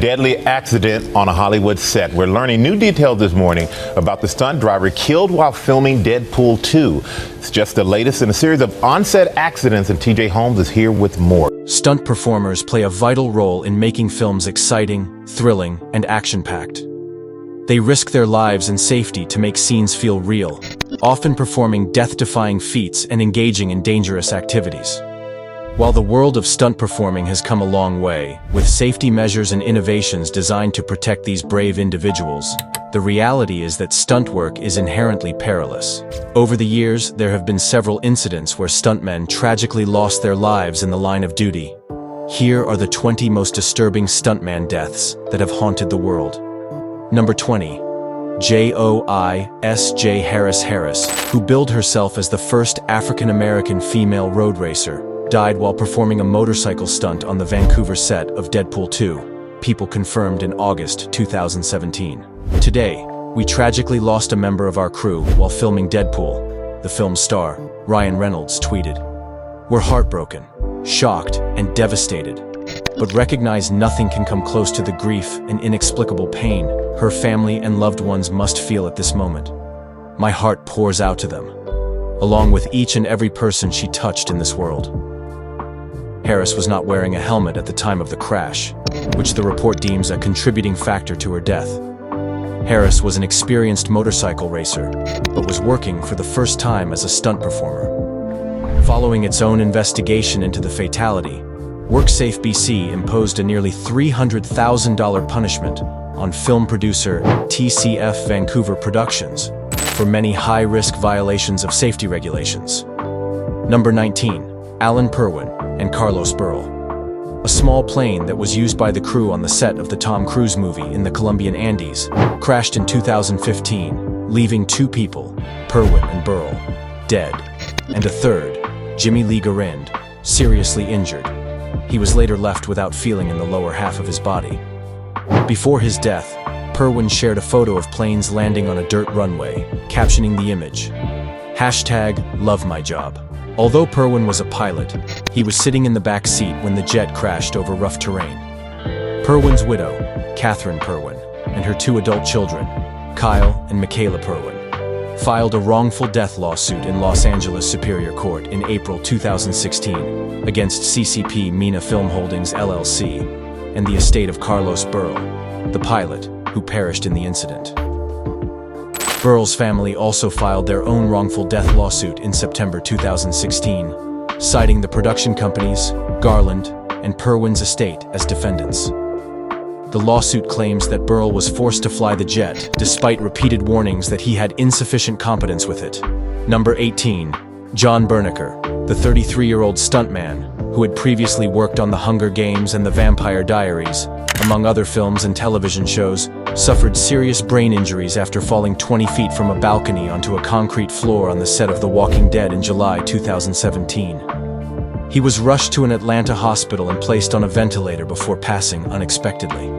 Deadly accident on a Hollywood set. We're learning new details this morning about the stunt driver killed while filming Deadpool 2. It's just the latest in a series of on-set accidents, and TJ Holmes is here with more. Stunt performers play a vital role in making films exciting, thrilling, and action-packed. They risk their lives and safety to make scenes feel real, often performing death-defying feats and engaging in dangerous activities. While the world of stunt performing has come a long way, with safety measures and innovations designed to protect these brave individuals, the reality is that stunt work is inherently perilous. Over the years, there have been several incidents where stuntmen tragically lost their lives in the line of duty. Here are the 20 most disturbing stuntman deaths that have haunted the world. Number 20. Joi Harris, who billed herself as the first African-American female road racer, died while performing a motorcycle stunt on the Vancouver set of Deadpool 2, People confirmed in August 2017. Today, we tragically lost a member of our crew while filming Deadpool, the film's star, Ryan Reynolds, tweeted, "We're heartbroken, shocked, and devastated, but recognize nothing can come close to the grief and inexplicable pain her family and loved ones must feel at this moment. My heart pours out to them, along with each and every person she touched in this world." Harris was not wearing a helmet at the time of the crash, which the report deems a contributing factor to her death. Harris was an experienced motorcycle racer, but was working for the first time as a stunt performer. Following its own investigation into the fatality, WorkSafe BC imposed a nearly $300,000 punishment on film producer TCF Vancouver Productions for many high-risk violations of safety regulations. Number 19. Alan Purwin and Carlos Berla. A small plane that was used by the crew on the set of the Tom Cruise movie in the Colombian Andes crashed in 2015, leaving two people, Purwin and Berla, dead, and a third, Jimmy Lee Garind, seriously injured. He was later left without feeling in the lower half of his body. Before his death, Purwin shared a photo of planes landing on a dirt runway, captioning the image, #LoveMyJob. Although Purwin was a pilot, he was sitting in the back seat when the jet crashed over rough terrain. Purwin's widow, Catherine Purwin, and her two adult children, Kyle and Michaela Purwin, filed a wrongful death lawsuit in Los Angeles Superior Court in April 2016 against CCP Mina Film Holdings LLC and the estate of Carlos Berla, the pilot who perished in the incident. Berla's family also filed their own wrongful death lawsuit in September 2016, citing the production companies, Garland, and Purwin's estate as defendants. The lawsuit claims that Berla was forced to fly the jet despite repeated warnings that he had insufficient competence with it. Number 18. John Bernecker, the 33-year-old stuntman who had previously worked on The Hunger Games and The Vampire Diaries, among other films and television shows, suffered serious brain injuries after falling 20 feet from a balcony onto a concrete floor on the set of The Walking Dead in July 2017. He was rushed to an Atlanta hospital and placed on a ventilator before passing unexpectedly.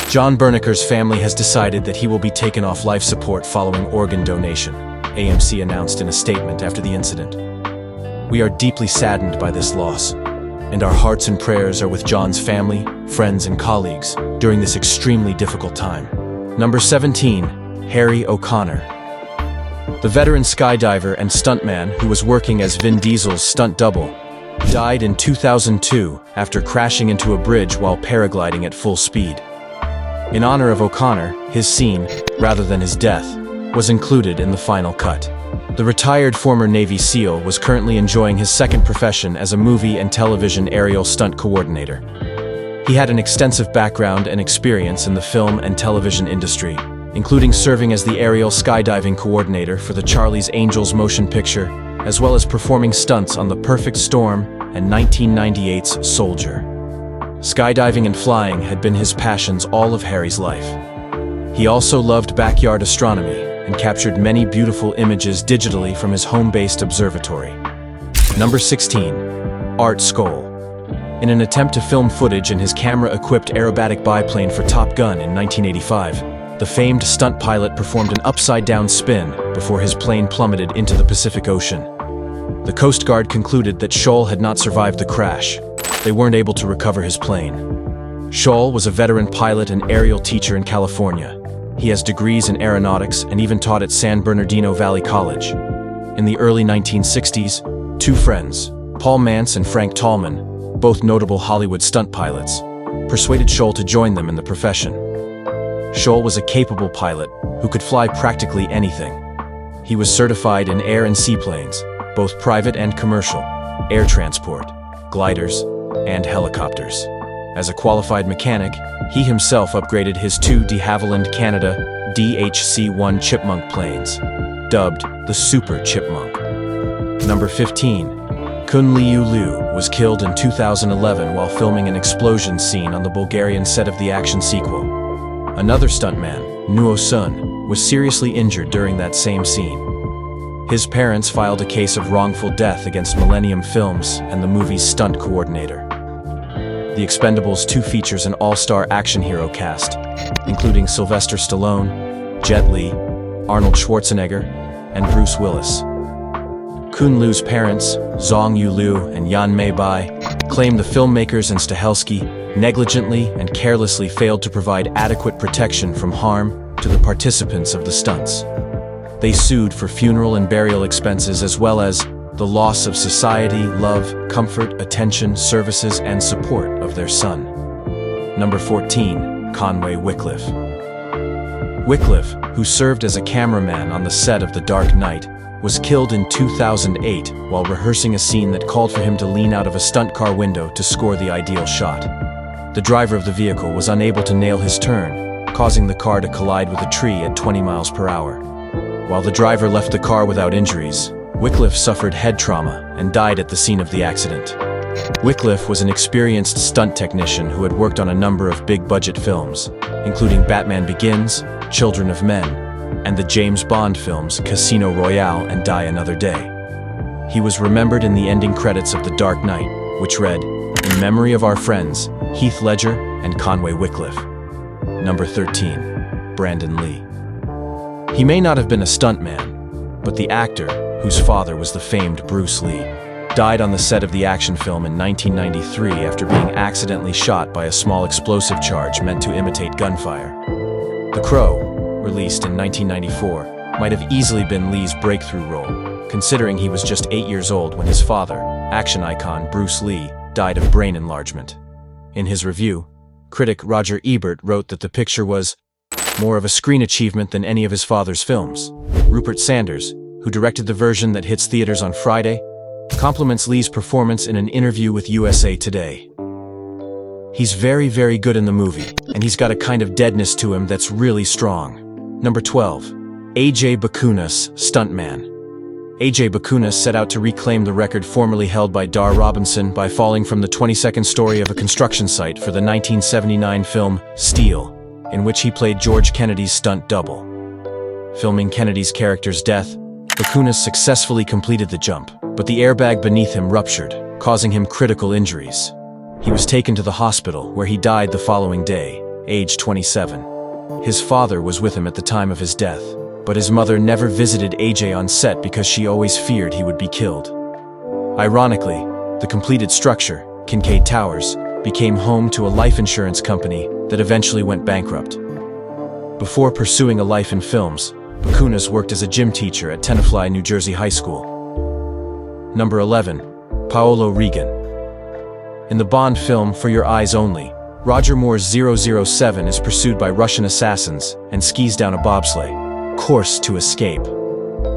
John Bernecker's family has decided that he will be taken off life support following organ donation, AMC announced in a statement after the incident. "We are deeply saddened by this loss, and our hearts and prayers are with John's family, friends, and colleagues during this extremely difficult time." Number 17. Harry O'Connor. The veteran skydiver and stuntman who was working as Vin Diesel's stunt double died in 2002 after crashing into a bridge while paragliding at full speed. In honor of O'Connor, his scene, rather than his death, was included in the final cut. The retired former Navy SEAL was currently enjoying his second profession as a movie and television aerial stunt coordinator. He had an extensive background and experience in the film and television industry, including serving as the aerial skydiving coordinator for the Charlie's Angels motion picture, as well as performing stunts on The Perfect Storm and 1998's Soldier. Skydiving and flying had been his passions all of Harry's life. He also loved backyard astronomy and captured many beautiful images digitally from his home-based observatory. Number 16. Art Scholl. In an attempt to film footage in his camera-equipped aerobatic biplane for Top Gun in 1985, the famed stunt pilot performed an upside-down spin before his plane plummeted into the Pacific Ocean. The Coast Guard concluded that Scholl had not survived the crash. They weren't able to recover his plane. Scholl was a veteran pilot and aerial teacher in California. He has degrees in aeronautics and even taught at San Bernardino Valley College. In the early 1960s, two friends, Paul Mance and Frank Tallman, both notable Hollywood stunt pilots, persuaded Scholl to join them in the profession. Scholl was a capable pilot who could fly practically anything. He was certified in air and seaplanes, both private and commercial, air transport, gliders, and helicopters. As a qualified mechanic, he himself upgraded his two de Havilland Canada DHC-1 Chipmunk planes, dubbed the Super Chipmunk. Number 15. Kun Liu was killed in 2011 while filming an explosion scene on the Bulgarian set of the action sequel. Another stuntman, Nuo Sun, was seriously injured during that same scene. His parents filed a case of wrongful death against Millennium Films and the movie's stunt coordinator. The Expendables 2 features an all-star action hero cast, including Sylvester Stallone, Jet Li, Arnold Schwarzenegger, and Bruce Willis. Kun Liu's parents, Zong Yu Liu and Yan Mei Bai, claim the filmmakers and Stahelski negligently and carelessly failed to provide adequate protection from harm to the participants of the stunts. They sued for funeral and burial expenses as well as the loss of society, love, comfort, attention, services, and support of their son. Number 14. Conway Wickliffe. Wickliffe, who served as a cameraman on the set of The Dark Knight, was killed in 2008 while rehearsing a scene that called for him to lean out of a stunt car window to score the ideal shot. The driver of the vehicle was unable to nail his turn, causing the car to collide with a tree at 20 miles per hour. While the driver left the car without injuries, Wickliffe suffered head trauma and died at the scene of the accident. Wickliffe was an experienced stunt technician who had worked on a number of big-budget films, including Batman Begins, Children of Men, and the James Bond films Casino Royale and Die Another Day. He was remembered in the ending credits of The Dark Knight, which read, "In memory of our friends, Heath Ledger and Conway Wickliffe." Number 13. Brandon Lee. He may not have been a stuntman, but the actor, whose father was the famed Bruce Lee, died on the set of the action film in 1993 after being accidentally shot by a small explosive charge meant to imitate gunfire. The Crow, released in 1994, might have easily been Lee's breakthrough role, considering he was just 8 years old when his father, action icon Bruce Lee, died of brain enlargement. In his review, critic Roger Ebert wrote that the picture was more of a screen achievement than any of his father's films. Rupert Sanders, who directed the version that hits theaters on Friday, compliments Lee's performance in an interview with USA Today. He's very, very good in the movie, and he's got a kind of deadness to him that's really strong. Number 12. A.J. Bakunis, Stuntman. A.J. Bakunis set out to reclaim the record formerly held by Dar Robinson by falling from the 22nd story of a construction site for the 1979 film Steel, in which he played George Kennedy's stunt double. Filming Kennedy's character's death, Bakunis successfully completed the jump, but the airbag beneath him ruptured, causing him critical injuries. He was taken to the hospital, where he died the following day, age 27. His father was with him at the time of his death, but his mother never visited AJ on set because she always feared he would be killed. Ironically, the completed structure, Kincaid Towers, became home to a life insurance company that eventually went bankrupt. Before pursuing a life in films, Bakunis worked as a gym teacher at Tenafly, New Jersey High School. Number 11. Paolo Regan. In the Bond film For Your Eyes Only, Roger Moore's 007 is pursued by Russian assassins and skis down a bobsleigh course to escape.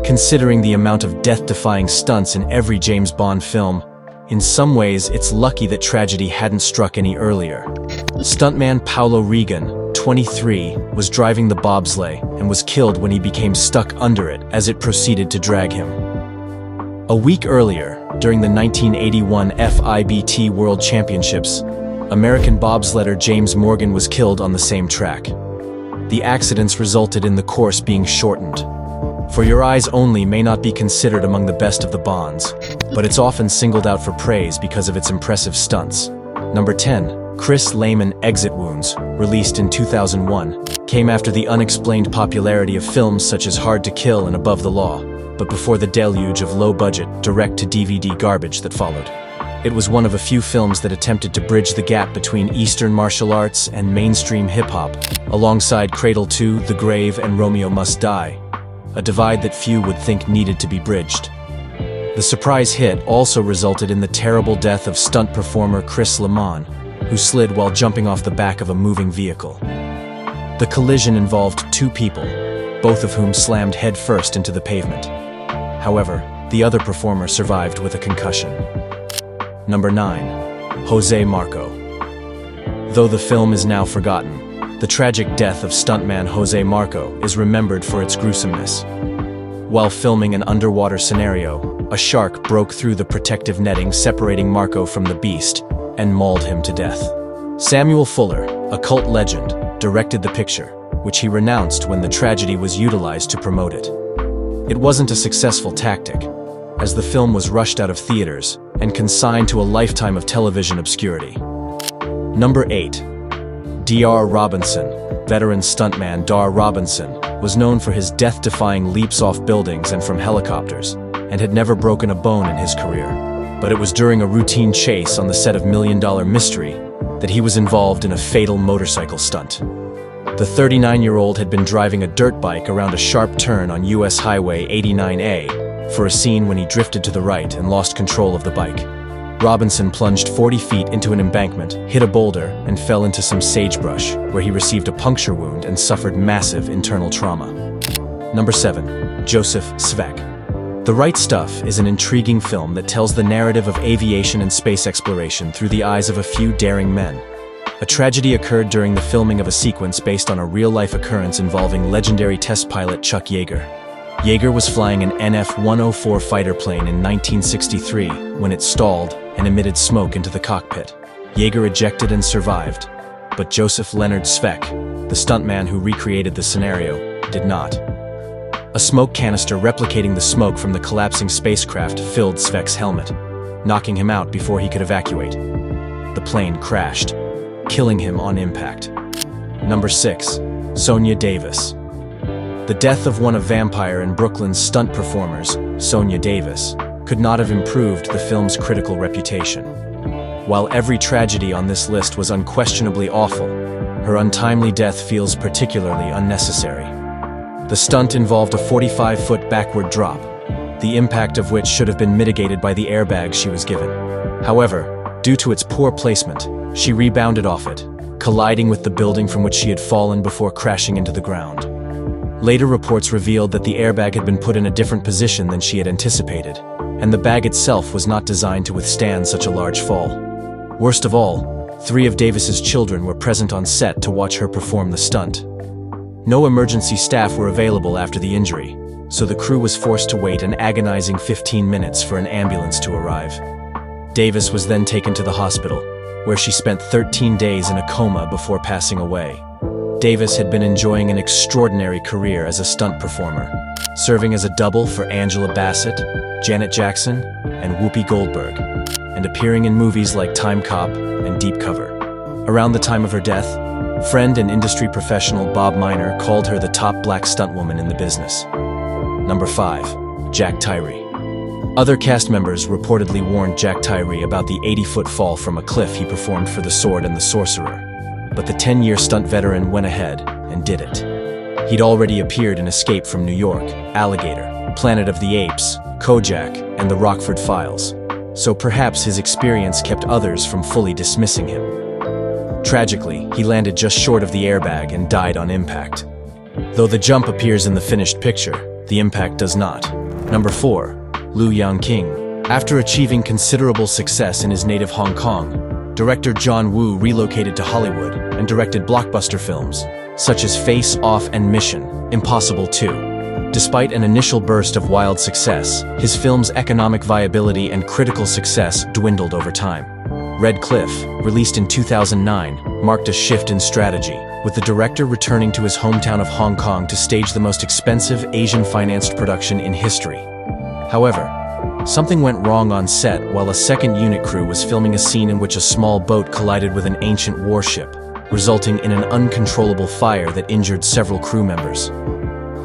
Considering the amount of death-defying stunts in every James Bond film, in some ways it's lucky that tragedy hadn't struck any earlier. Stuntman Paolo Regan, 23, was driving the bobsleigh and was killed when he became stuck under it as it proceeded to drag him. A week earlier, during the 1981 FIBT World Championships, American bobsledder James Morgan was killed on the same track. The accidents resulted in the course being shortened. For Your Eyes Only may not be considered among the best of the Bonds, but it's often singled out for praise because of its impressive stunts. Number 10. Chris Lehman Exit Wounds, released in 2001, came after the unexplained popularity of films such as Hard to Kill and Above the Law, but before the deluge of low-budget, direct-to-DVD garbage that followed. It was one of a few films that attempted to bridge the gap between Eastern martial arts and mainstream hip-hop, alongside Cradle 2, The Grave, and Romeo Must Die, a divide that few would think needed to be bridged. The surprise hit also resulted in the terrible death of stunt performer Chris Lamon, who slid while jumping off the back of a moving vehicle. The collision involved two people, both of whom slammed headfirst into the pavement. However, the other performer survived with a concussion. Number 9. Jose Marco. Though the film is now forgotten, the tragic death of stuntman Jose Marco is remembered for its gruesomeness. While filming an underwater scenario, a shark broke through the protective netting separating Marco from the beast and mauled him to death. Samuel Fuller, a cult legend, directed the picture, which he renounced when the tragedy was utilized to promote it. It wasn't a successful tactic, as the film was rushed out of theaters and consigned to a lifetime of television obscurity. Number 8. Dr. Robinson. Veteran stuntman Dr. Robinson was known for his death-defying leaps off buildings and from helicopters, and had never broken a bone in his career. But it was during a routine chase on the set of $1 Million Mystery that he was involved in a fatal motorcycle stunt. The 39-year-old had been driving a dirt bike around a sharp turn on US Highway 89A for a scene when he drifted to the right and lost control of the bike. Robinson plunged 40 feet into an embankment, hit a boulder, and fell into some sagebrush, where he received a puncture wound and suffered massive internal trauma. Number 7. Joseph Svec. The Right Stuff is an intriguing film that tells the narrative of aviation and space exploration through the eyes of a few daring men. A tragedy occurred during the filming of a sequence based on a real-life occurrence involving legendary test pilot Chuck Yeager. Yeager was flying an NF-104 fighter plane in 1963 when it stalled and emitted smoke into the cockpit. Yeager ejected and survived, but Joseph Leonard Svec, the stuntman who recreated the scenario, did not. A smoke canister replicating the smoke from the collapsing spacecraft filled Svec's helmet, knocking him out before he could evacuate. The plane crashed, killing him on impact. Number 6. Sonja Davis. The death of one of Vampire and Brooklyn's stunt performers, Sonja Davis, could not have improved the film's critical reputation. While every tragedy on this list was unquestionably awful, her untimely death feels particularly unnecessary. The stunt involved a 45-foot backward drop, the impact of which should have been mitigated by the airbag she was given. However, due to its poor placement, she rebounded off it, colliding with the building from which she had fallen before crashing into the ground. Later reports revealed that the airbag had been put in a different position than she had anticipated, and the bag itself was not designed to withstand such a large fall. Worst of all, 3 of Davis's children were present on set to watch her perform the stunt. No emergency staff were available after the injury, so the crew was forced to wait an agonizing 15 minutes for an ambulance to arrive. Davis was then taken to the hospital, where she spent 13 days in a coma before passing away. Davis had been enjoying an extraordinary career as a stunt performer, serving as a double for Angela Bassett, Janet Jackson, and Whoopi Goldberg, and appearing in movies like Time Cop and Deep Cover. Around the time of her death, friend and industry professional Bob Miner called her the top black stuntwoman in the business. Number 5. Jack Tyree. Other cast members reportedly warned Jack Tyree about the 80-foot fall from a cliff he performed for The Sword and the Sorcerer, but the 10-year stunt veteran went ahead and did it. He'd already appeared in Escape from New York, Alligator, Planet of the Apes, Kojak, and The Rockford Files, so perhaps his experience kept others from fully dismissing him. Tragically, he landed just short of the airbag and died on impact. Though the jump appears in the finished picture, the impact does not. Number 4. Liu Yang-king. After achieving considerable success in his native Hong Kong, director John Woo relocated to Hollywood and directed blockbuster films, such as Face Off and Mission: Impossible 2. Despite an initial burst of wild success, his film's economic viability and critical success dwindled over time. Red Cliff, released in 2009, marked a shift in strategy, with the director returning to his hometown of Hong Kong to stage the most expensive Asian-financed production in history. However, something went wrong on set while a second unit crew was filming a scene in which a small boat collided with an ancient warship, resulting in an uncontrollable fire that injured several crew members.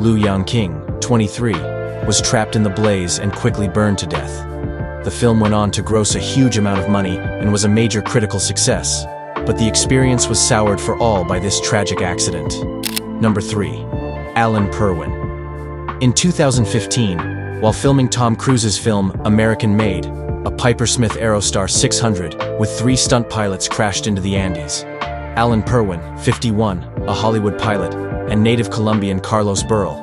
Liu Yang-king, 23, was trapped in the blaze and quickly burned to death. The film went on to gross a huge amount of money and was a major critical success, but the experience was soured for all by this tragic accident. Number 3. Alan Purwin. In 2015, while filming Tom Cruise's film American Made, a Piper-Smith Aerostar 600 with 3 stunt pilots crashed into the Andes. Alan Purwin, 51, a Hollywood pilot, and native Colombian Carlos Burrell,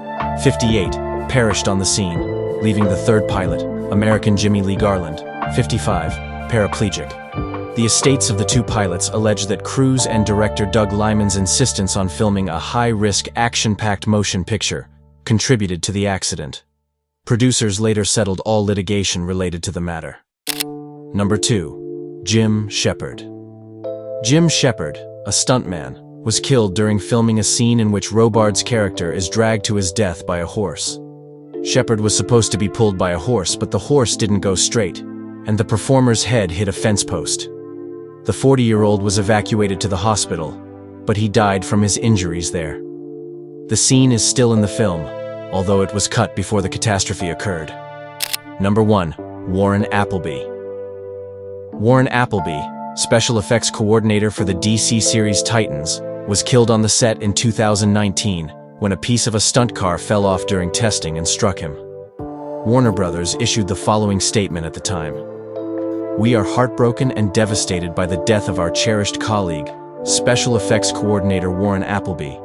58, perished on the scene, leaving the third pilot, American Jimmy Lee Garland, 55, paraplegic. The estates of the 2 pilots allege that Cruise and director Doug Liman's insistence on filming a high-risk, action-packed motion picture contributed to the accident. Producers later settled all litigation related to the matter. Number 2. Jim Shepard. Jim Shepard, a stuntman, was killed during filming a scene in which Robards' character is dragged to his death by a horse. Shepard was supposed to be pulled by a horse, but the horse didn't go straight, and the performer's head hit a fence post. The 40-year-old was evacuated to the hospital, but he died from his injuries there. The scene is still in the film, although it was cut before the catastrophe occurred. Number 1. Warren Appleby. Warren Appleby, special effects coordinator for the DC series Titans, was killed on the set in 2019 when a piece of a stunt car fell off during testing and struck him. Warner Brothers issued the following statement at the time: "We are heartbroken and devastated by the death of our cherished colleague, special effects coordinator Warren Appleby,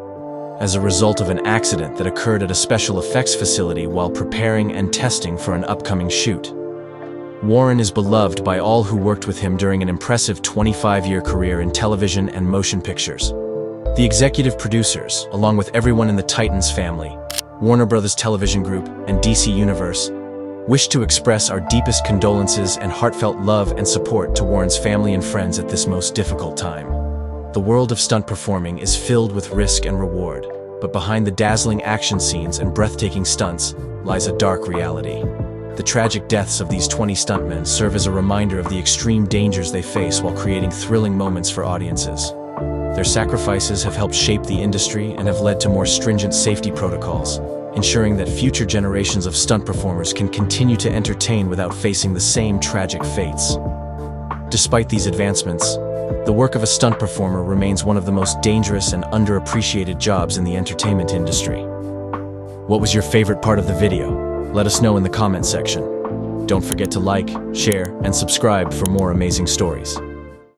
as a result of an accident that occurred at a special effects facility while preparing and testing for an upcoming shoot. Warren is beloved by all who worked with him during an impressive 25-year career in television and motion pictures. The executive producers, along with everyone in the Titans family, Warner Brothers Television Group, and DC Universe, wish to express our deepest condolences and heartfelt love and support to Warren's family and friends at this most difficult time. The world of stunt performing is filled with risk and reward, but behind the dazzling action scenes and breathtaking stunts lies a dark reality. The tragic deaths of these 20 stuntmen serve as a reminder of the extreme dangers they face while creating thrilling moments for audiences. Their sacrifices have helped shape the industry and have led to more stringent safety protocols, ensuring that future generations of stunt performers can continue to entertain without facing the same tragic fates. Despite these advancements, the work of a stunt performer remains one of the most dangerous and underappreciated jobs in the entertainment industry. What was your favorite part of the video? Let us know in the comment section. Don't forget to like, share, and subscribe for more amazing stories.